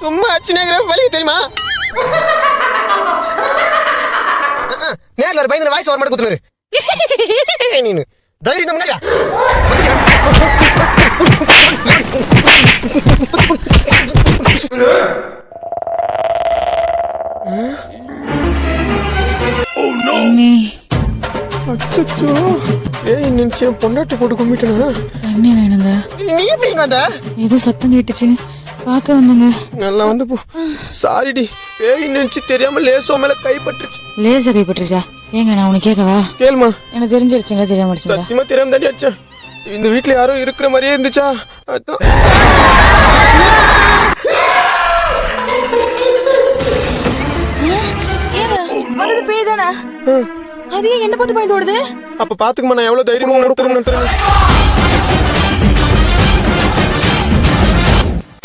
சும்மா அச்சுனேங்கிற வலி தெரியுமா? நேரில் ஒரு பயந்து வாய்ஸ் வர மாட்டேன் குத்துனாரு. நீனு தைரியம் தான் முன்னாடியா? அச்சோ, ஏய் நிச்சயம் பொண்டாட்டி போட்டு கும்பிட்டனா? தண்ணி வேணுங்க. நீ எப்படி வந்த? ஏதோ சத்தம் கேட்டுச்சு, பார்க்க வந்தங்க. நல்லா வந்து போ. சாரிடி, பேய் நினைச்சு தெரியாம லேசோ மேல கைப்பற்றுச்சு. லேசா கைப்பற்றுச்சா? ஏங்க நான் உனக்கு கேட்கவா? கேளுமா. எனக்கு தெரிஞ்சிருச்சுங்களா தெரியாம அடிச்சுங்களா? சத்தியமா தெரியாம தாண்டி அடிச்சேன். இந்த வீட்டுல யாரோ இருக்கிற மாதிரியே இருந்துச்சா? அதான் ஏங்க வந்தது பேய் தானே? அது ஏன் என்ன பார்த்து பயந்து ஓடுது? அப்ப பாத்துக்குமா நான் எவ்வளவு தைரியமா உணர்த்துறேன்னு.